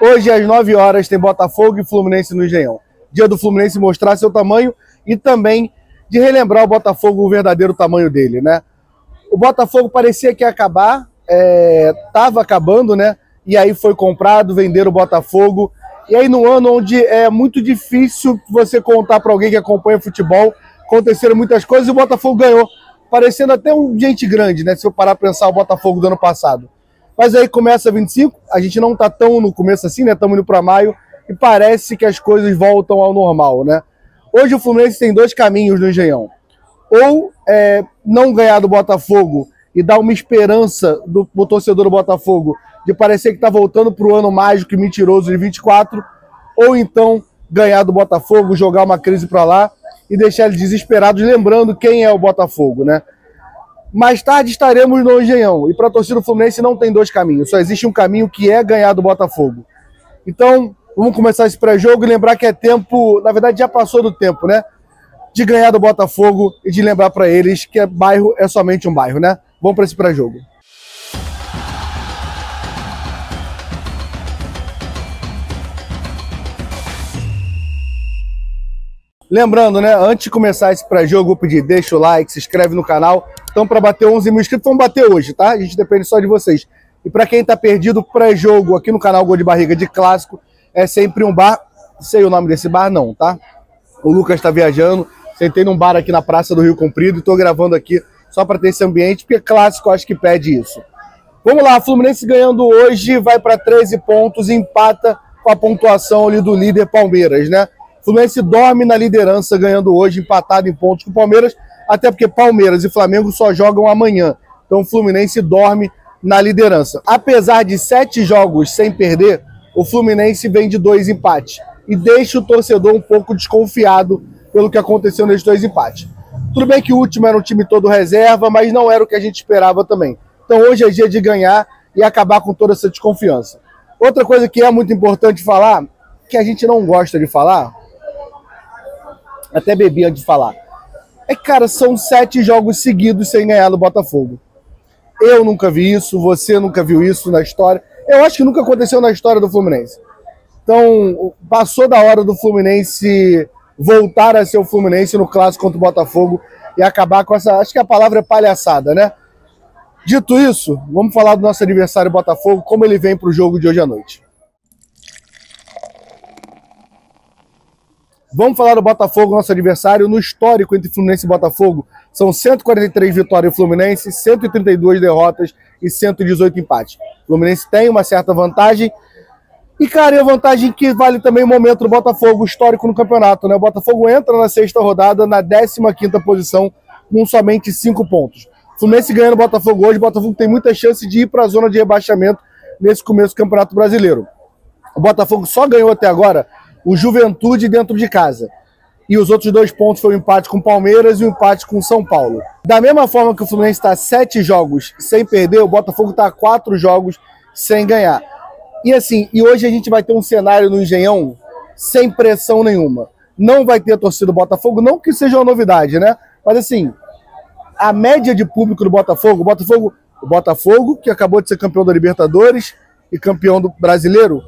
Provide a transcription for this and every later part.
Hoje, às 9 horas, tem Botafogo e Fluminense no Engenhão. Dia do Fluminense mostrar seu tamanho e também de relembrar o Botafogo o verdadeiro tamanho dele, né? O Botafogo parecia que ia acabar, estava acabando, né? E aí foi comprado, venderam o Botafogo. E aí no ano onde é muito difícil você contar para alguém que acompanha futebol, aconteceram muitas coisas e o Botafogo ganhou, parecendo até um gente grande, né? Se eu parar para pensar o Botafogo do ano passado. Mas aí começa 25, a gente não tá tão no começo assim, né? Estamos indo para maio e parece que as coisas voltam ao normal, né? Hoje o Fluminense tem dois caminhos no Engenhão. Ou não ganhar do Botafogo e dar uma esperança pro torcedor do Botafogo de parecer que está voltando para o ano mágico e mentiroso de 24, ou então ganhar do Botafogo, jogar uma crise para lá e deixar eles desesperados, lembrando quem é o Botafogo, né? Mais tarde estaremos no Engenhão, e para a torcida do Fluminense não tem dois caminhos, só existe um caminho que é ganhar do Botafogo. Então, vamos começar esse pré-jogo e lembrar que é tempo, na verdade já passou do tempo, né? De ganhar do Botafogo e de lembrar para eles que bairro é somente um bairro, né? Vamos para esse pré-jogo. Lembrando, né, antes de começar esse pré-jogo, vou pedir, deixa o like, se inscreve no canal. Então, para bater 11 mil inscritos, vamos bater hoje, tá? A gente depende só de vocês. E para quem tá perdido, pré-jogo aqui no canal Gol de Barriga de Clássico é sempre um bar. Não sei o nome desse bar não, tá? O Lucas tá viajando, sentei num bar aqui na Praça do Rio Comprido e tô gravando aqui só para ter esse ambiente, porque Clássico acho que pede isso. Vamos lá, Fluminense ganhando hoje, vai para 13 pontos e empata com a pontuação ali do líder Palmeiras, né? Fluminense dorme na liderança, ganhando hoje, empatado em pontos com o Palmeiras, até porque Palmeiras e Flamengo só jogam amanhã. Então o Fluminense dorme na liderança. Apesar de 7 jogos sem perder, o Fluminense vem de 2 empates e deixa o torcedor um pouco desconfiado pelo que aconteceu nesses 2 empates. Tudo bem que o último era um time todo reserva, mas não era o que a gente esperava também. Então hoje é dia de ganhar e acabar com toda essa desconfiança. Outra coisa que é muito importante falar, que a gente não gosta de falar, até bebi antes de falar, cara, são 7 jogos seguidos sem ganhar do Botafogo. Eu nunca vi isso, você nunca viu isso na história. Eu acho que nunca aconteceu na história do Fluminense. Então, passou da hora do Fluminense voltar a ser o Fluminense no clássico contra o Botafogo e acabar com essa, acho que a palavra é palhaçada, né? Dito isso, vamos falar do nosso adversário Botafogo, como ele vem para o jogo de hoje à noite. Vamos falar do Botafogo, nosso adversário. No histórico entre Fluminense e Botafogo, são 143 vitórias do Fluminense, 132 derrotas e 118 empates. O Fluminense tem uma certa vantagem. E, cara, é a vantagem que vale também o momento do Botafogo, histórico no campeonato, né? O Botafogo entra na 6ª rodada, na 15ª posição, com somente 5 pontos. O Fluminense ganhando o Botafogo hoje, o Botafogo tem muita chance de ir para a zona de rebaixamento nesse começo do Campeonato Brasileiro. O Botafogo só ganhou até agora o Juventude dentro de casa. E os outros 2 pontos foi o empate com o Palmeiras e o empate com o São Paulo. Da mesma forma que o Fluminense está 7 jogos sem perder, o Botafogo está 4 jogos sem ganhar. E assim, e hoje a gente vai ter um cenário no Engenhão sem pressão nenhuma. Não vai ter torcida do Botafogo, não que seja uma novidade, né? Mas assim, a média de público do Botafogo, o Botafogo, que acabou de ser campeão da Libertadores e campeão do Brasileiro,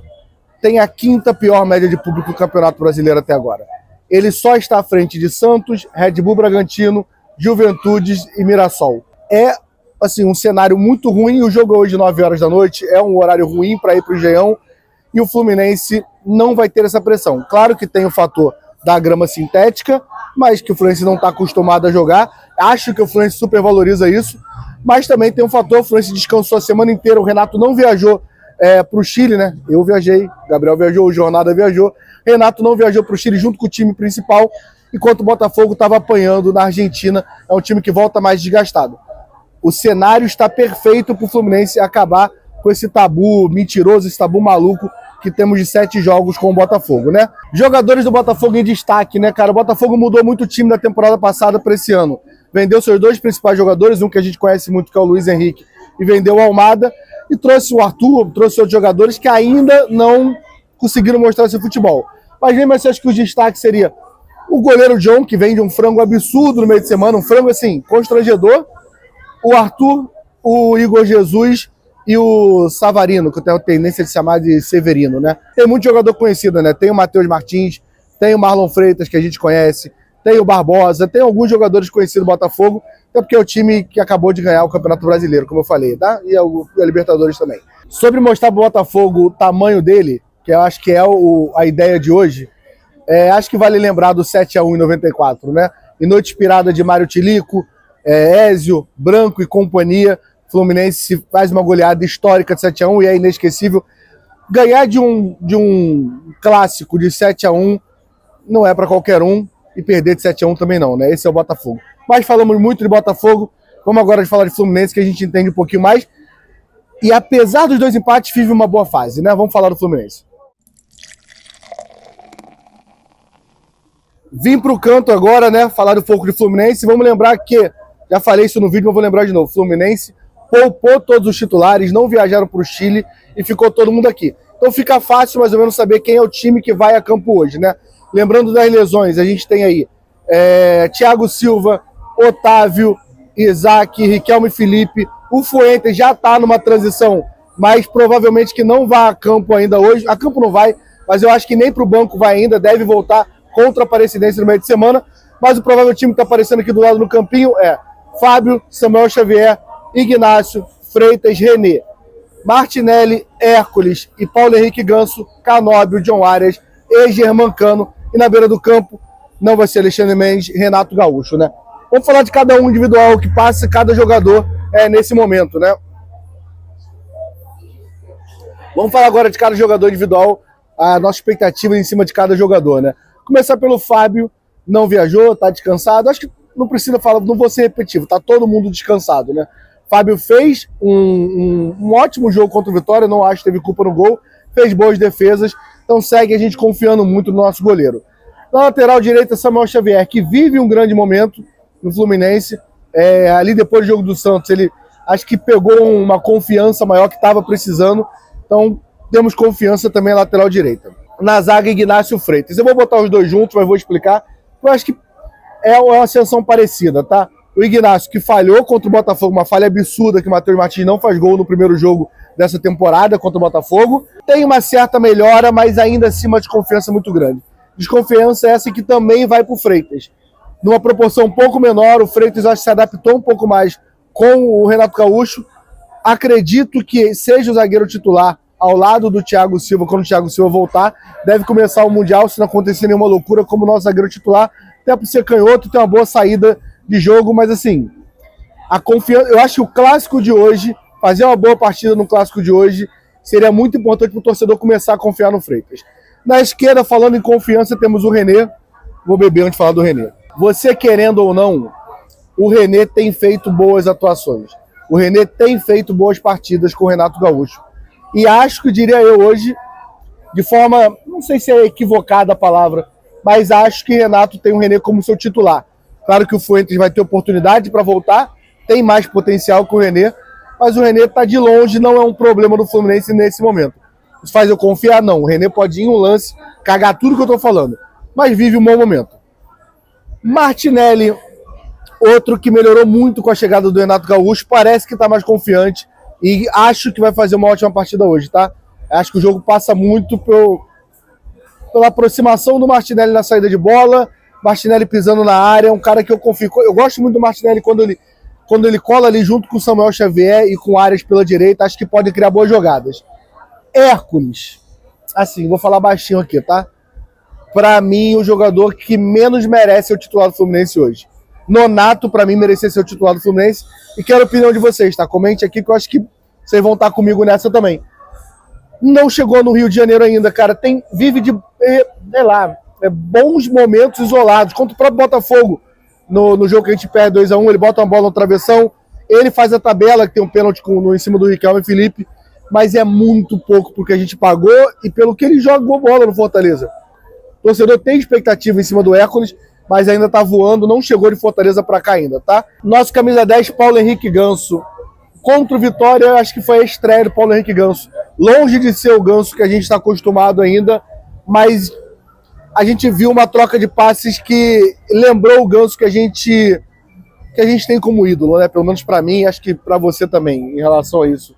tem a 5ª pior média de público do Campeonato Brasileiro até agora. Ele só está à frente de Santos, Red Bull Bragantino, Juventude e Mirassol. É assim, um cenário muito ruim. O jogo é hoje 9 horas da noite, é um horário ruim para ir para o Engenhão e o Fluminense não vai ter essa pressão. Claro que tem o fator da grama sintética, mas que o Fluminense não está acostumado a jogar. Acho que o Fluminense supervaloriza isso, mas também tem um fator, o Fluminense descansou a semana inteira, o Renato não viajou para o Chile, né? Eu viajei, Gabriel viajou, o Jornada viajou, Renato não viajou para o Chile junto com o time principal, enquanto o Botafogo estava apanhando na Argentina. É um time que volta mais desgastado. O cenário está perfeito para o Fluminense acabar com esse tabu mentiroso, esse tabu maluco que temos de 7 jogos com o Botafogo, né? Jogadores do Botafogo em destaque, né, cara? O Botafogo mudou muito o time da temporada passada para esse ano. Vendeu seus 2 principais jogadores, um que a gente conhece muito, que é o Luiz Henrique, e vendeu o Almada, e trouxe o Arthur, trouxe outros jogadores que ainda não conseguiram mostrar seu futebol. Mas mesmo assim, acho que o destaque seria o goleiro John, que vem de um frango absurdo no meio de semana, um frango, assim, constrangedor. O Arthur, o Igor Jesus e o Savarino, que eu tenho a tendência de chamar de Severino, né? Tem muito jogador conhecido, né? Tem o Matheus Martins, tem o Marlon Freitas, que a gente conhece, tem o Barbosa, tem alguns jogadores conhecidos do Botafogo, até porque é o time que acabou de ganhar o Campeonato Brasileiro, como eu falei, tá? E a Libertadores também. Sobre mostrar para o Botafogo o tamanho dele, que eu acho que é a ideia de hoje, acho que vale lembrar do 7-1 em 94, né? Em noite inspirada de Mário Tilico, Ézio, Branco e companhia, Fluminense faz uma goleada histórica de 7-1 e é inesquecível. Ganhar de um clássico de 7-1 não é para qualquer um, e perder de 7-1 também não, né? Esse é o Botafogo. Mas falamos muito de Botafogo, vamos agora falar de Fluminense, que a gente entende um pouquinho mais. E apesar dos 2 empates, vive uma boa fase, né? Vamos falar do Fluminense. Vim para o canto agora, né? Falar um pouco de Fluminense. Vamos lembrar que, já falei isso no vídeo, mas vou lembrar de novo. Fluminense poupou todos os titulares, não viajaram para o Chile e ficou todo mundo aqui. Então fica fácil mais ou menos saber quem é o time que vai a campo hoje, né? Lembrando das lesões, a gente tem aí Thiago Silva, Otávio, Isaac, Riquelme e Felipe. O Fuentes já está numa transição, mas provavelmente que não vai a campo ainda hoje. A campo não vai, mas eu acho que nem para o banco vai ainda, deve voltar contra a Aparecidense no meio de semana. Mas o provável time que está aparecendo aqui do lado no campinho é Fábio, Samuel Xavier, Ignácio, Freitas, René, Martinelli, Hércules e Paulo Henrique Ganso, Canóbio, John Arias e Germancano. E na beira do campo não vai ser Alexandre Mendes, Renato Gaúcho, né? Vamos falar de cada um individual que passa cada jogador nesse momento, né? Vamos falar agora de cada jogador individual, a nossa expectativa em cima de cada jogador, né? Começar pelo Fábio, não viajou, tá descansado. Acho que não precisa falar, não vou ser repetitivo, tá todo mundo descansado, né? Fábio fez um ótimo jogo contra o Vitória, não acho que teve culpa no gol, fez boas defesas, então segue a gente confiando muito no nosso goleiro. Na lateral direita, Samuel Xavier, que vive um grande momento no Fluminense. Ali depois do jogo do Santos, ele acho que pegou uma confiança maior que estava precisando, então temos confiança também na lateral direita. Na zaga, Ignácio Freitas. Eu vou botar os dois juntos, mas vou explicar. Eu acho que é uma ascensão parecida, tá? O Ignácio, que falhou contra o Botafogo, uma falha absurda, que o Matheus Martins não faz gol no primeiro jogo dessa temporada contra o Botafogo. Tem uma certa melhora, mas ainda assim uma desconfiança muito grande. Desconfiança essa que também vai para o Freitas. Numa proporção um pouco menor, o Freitas acho que se adaptou um pouco mais com o Renato Gaúcho. Acredito que seja o zagueiro titular ao lado do Thiago Silva, quando o Thiago Silva voltar. Deve começar o Mundial, se não acontecer nenhuma loucura, como o nosso zagueiro titular. Até por ser canhoto, tem uma boa saída de jogo, mas assim, a confiança, eu acho que o clássico de hoje, fazer uma boa partida no clássico de hoje, seria muito importante para o torcedor começar a confiar no Freitas. Na esquerda, falando em confiança, temos o René. Vou beber antes de falar do René. Você querendo ou não, o René tem feito boas atuações. O René tem feito boas partidas com o Renato Gaúcho. E acho que, diria eu hoje, de forma, não sei se é equivocada a palavra, mas acho que Renato tem o René como seu titular. Claro que o Fuentes vai ter oportunidade para voltar, tem mais potencial que o René, mas o René está de longe, não é um problema do Fluminense nesse momento. Isso faz eu confiar? Não. O René pode ir em um lance, cagar tudo que eu estou falando, mas vive um bom momento. Martinelli, outro que melhorou muito com a chegada do Renato Gaúcho, parece que está mais confiante e acho que vai fazer uma ótima partida hoje, tá? Acho que o jogo passa muito pela aproximação do Martinelli na saída de bola, Martinelli pisando na área, é um cara que eu confio. Eu gosto muito do Martinelli quando ele cola ali junto com o Samuel Xavier e com Arias pela direita, acho que pode criar boas jogadas. Hércules, assim, vou falar baixinho aqui, tá? Pra mim, o jogador que menos merece ser o titular do Fluminense hoje. Nonato, pra mim, merecia ser o titular do Fluminense. E quero a opinião de vocês, tá? Comente aqui que eu acho que vocês vão estar comigo nessa também. Não chegou no Rio de Janeiro ainda, cara. Vive de, sei lá, bons momentos isolados. Contra o próprio Botafogo, no jogo que a gente perde 2-1, ele bota uma bola no travessão, ele faz a tabela, que tem um pênalti em cima do Riquelme e Felipe, mas é muito pouco porque a gente pagou e pelo que ele jogou bola no Fortaleza. O torcedor tem expectativa em cima do Hércules, mas ainda tá voando, não chegou de Fortaleza pra cá ainda, tá? Nosso camisa 10, Paulo Henrique Ganso. Contra o Vitória, eu acho que foi a estreia do Paulo Henrique Ganso. Longe de ser o Ganso que a gente está acostumado ainda, mas a gente viu uma troca de passes que lembrou o Ganso que a gente tem como ídolo, né? Pelo menos para mim, acho que para você também, em relação a isso.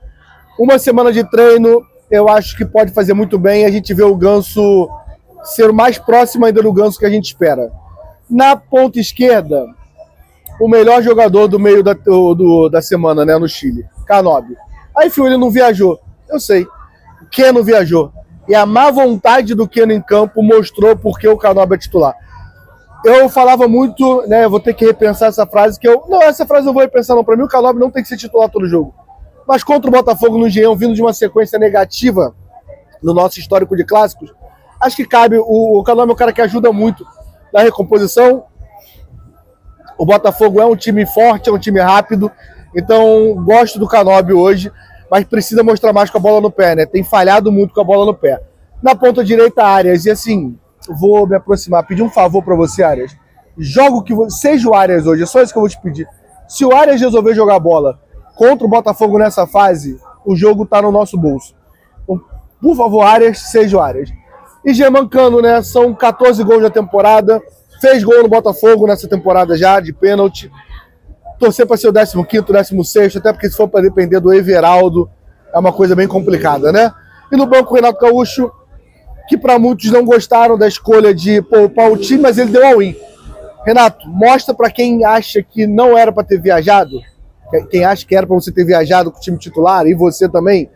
Uma semana de treino, eu acho que pode fazer muito bem. A gente vê o Ganso ser mais próximo ainda do Ganso que a gente espera. Na ponta esquerda, o melhor jogador do meio da semana, né, no Chile, Canóbio. Aí, filho, ele não viajou. Eu sei. O Keno viajou. E a má vontade do Keno em campo mostrou porque o Canóbio é titular. Eu falava muito, né, eu vou ter que repensar essa frase, não, essa frase eu vou repensar não. Para mim o Canóbio não tem que ser titular todo jogo. Mas contra o Botafogo no Engenhão, vindo de uma sequência negativa no nosso histórico de clássicos, acho que cabe. O Canóbio é um cara que ajuda muito na recomposição. O Botafogo é um time forte, é um time rápido, então gosto do Canóbio hoje, mas precisa mostrar mais com a bola no pé, né? Tem falhado muito com a bola no pé. Na ponta direita, Arias, e assim, vou me aproximar, pedir um favor para você, Arias. Joga o que seja o Arias hoje, é só isso que eu vou te pedir. Se o Arias resolver jogar bola contra o Botafogo nessa fase, o jogo tá no nosso bolso. Então, por favor, Arias, seja o Arias. E Germancano, né? São 14 gols na temporada. Fez gol no Botafogo nessa temporada já, de pênalti. Torcer para ser o 15º, 16º, até porque se for para depender do Everaldo, é uma coisa bem complicada, né? E no banco, o Renato Gaúcho, que para muitos não gostaram da escolha de poupar o time, mas ele deu all-in. Renato, mostra para quem acha que não era para ter viajado, quem acha que era para você ter viajado com o time titular, e você também,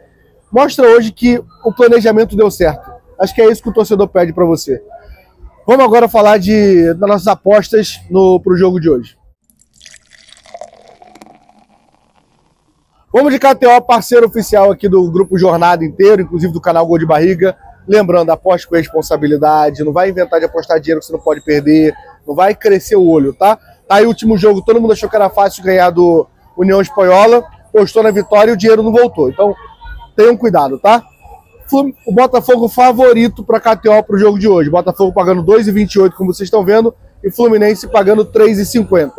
mostra hoje que o planejamento deu certo. Acho que é isso que o torcedor pede para você. Vamos agora falar das nossas apostas para o jogo de hoje. Vamos de KTO, parceiro oficial aqui do Grupo Jornada inteiro, inclusive do canal Gol de Barriga. Lembrando, aposte com responsabilidade, não vai inventar de apostar dinheiro que você não pode perder, não vai crescer o olho, tá? Tá aí o último jogo, todo mundo achou que era fácil ganhar do União Espanhola, postou na vitória e o dinheiro não voltou. Então, tenham cuidado, tá? O Botafogo favorito para KTO para o jogo de hoje. Botafogo pagando 2,28, como vocês estão vendo, e Fluminense pagando 3,50.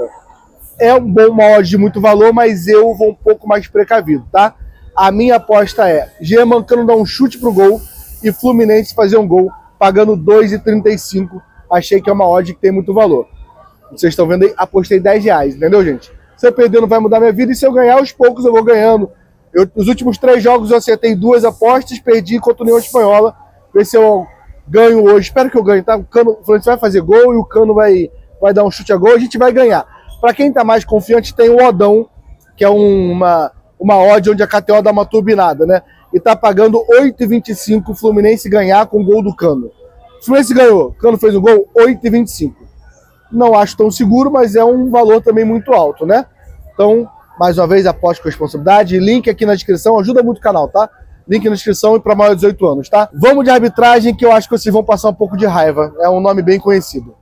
É uma odd de muito valor, mas eu vou um pouco mais precavido, tá? A minha aposta é Germancano dar um chute pro gol e Fluminense fazer um gol, pagando 2,35. Achei que é uma odd que tem muito valor. Vocês estão vendo aí? Apostei R$10, entendeu, gente? Se eu perder, não vai mudar minha vida, e se eu ganhar, aos poucos eu vou ganhando. Nos últimos 3 jogos eu acertei 2 apostas, perdi contra a União Espanhola. Ver se eu ganho hoje. Espero que eu ganhe, tá? O Fluminense vai fazer gol e o Cano vai dar um chute a gol, a gente vai ganhar. Para quem tá mais confiante, tem o Odão, que é uma odd onde a KTO dá uma turbinada, né? E tá pagando 8,25 o Fluminense ganhar com o gol do Cano. O Fluminense ganhou, o Cano fez o gol, 8,25. Não acho tão seguro, mas é um valor também muito alto, né? Então, mais uma vez, aposte com responsabilidade. Link aqui na descrição, ajuda muito o canal, tá? Link na descrição e para maior de 18 anos, tá? Vamos de arbitragem, que eu acho que vocês vão passar um pouco de raiva. É um nome bem conhecido.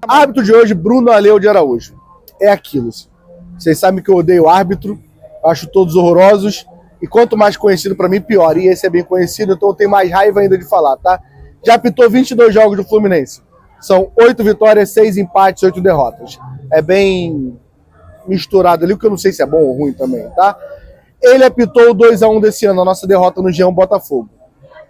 Árbitro de hoje, Bruno Aleu de Araújo. É aquilo. Vocês sabem que eu odeio árbitro, acho todos horrorosos, e quanto mais conhecido para mim, pior. E esse é bem conhecido, então eu tenho mais raiva ainda de falar, tá? Já apitou 22 jogos do Fluminense. São 8 vitórias, 6 empates, 8 derrotas. É bem misturado ali, o que eu não sei se é bom ou ruim também, tá? Ele apitou o 2-1 desse ano, a nossa derrota no Engenhão Botafogo.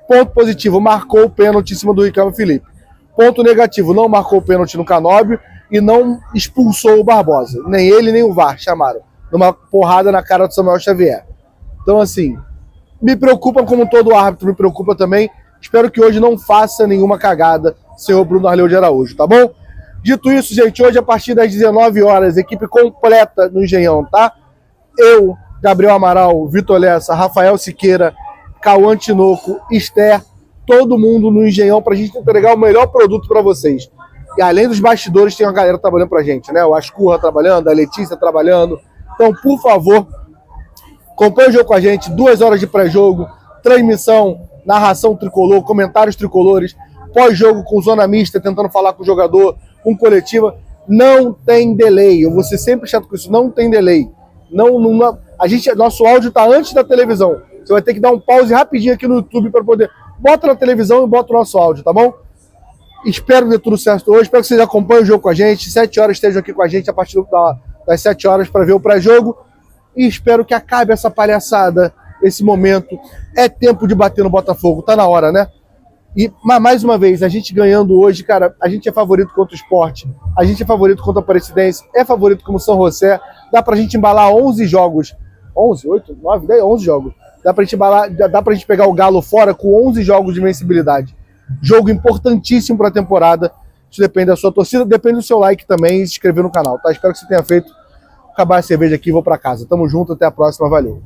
Ponto positivo, marcou o pênalti em cima do Ricardo Felipe. Ponto negativo, não marcou o pênalti no Canóbio e não expulsou o Barbosa. Nem ele, nem o VAR chamaram. Numa porrada na cara do Samuel Xavier. Então, assim, me preocupa como todo árbitro, me preocupa também. Espero que hoje não faça nenhuma cagada, senhor Bruno Aleu de Araújo, tá bom? Dito isso, gente, hoje a partir das 19 horas, equipe completa no Engenhão, tá? Eu, Gabriel Amaral, Vitor Lessa, Rafael Siqueira, Cauã Tinoco, Esther, todo mundo no Engenhão pra gente entregar o melhor produto pra vocês. E além dos bastidores, tem uma galera trabalhando pra gente, né? O Ascurra trabalhando, a Letícia trabalhando. Então, por favor, acompanhe o jogo com a gente, 2 horas de pré-jogo, transmissão, narração tricolor, comentários tricolores, pós-jogo com zona mista, tentando falar com o jogador, com coletiva. Não tem delay. Eu vou ser sempre chato com isso. Não tem delay. Nosso áudio tá antes da televisão. Você vai ter que dar um pause rapidinho aqui no YouTube para poder... Bota na televisão e bota o nosso áudio, tá bom? Espero que dê tudo certo hoje. Espero que vocês acompanhem o jogo com a gente. 7 horas estejam aqui com a gente a partir das 7 horas para ver o pré-jogo. E espero que acabe essa palhaçada, esse momento. É tempo de bater no Botafogo. Tá na hora, né? E mais uma vez, a gente ganhando hoje, cara, a gente é favorito contra o Sport, a gente é favorito contra a Aparecidense, é favorito como São José, dá pra gente embalar 11 jogos, 11, 8, 9, 10, 11 jogos, dá pra gente embalar, dá pra gente pegar o Galo fora com 11 jogos de invencibilidade. Jogo importantíssimo pra temporada, isso depende da sua torcida, depende do seu like também e se inscrever no canal, tá? Espero que você tenha feito. Acabar a cerveja aqui e vou pra casa. Tamo junto, até a próxima, valeu.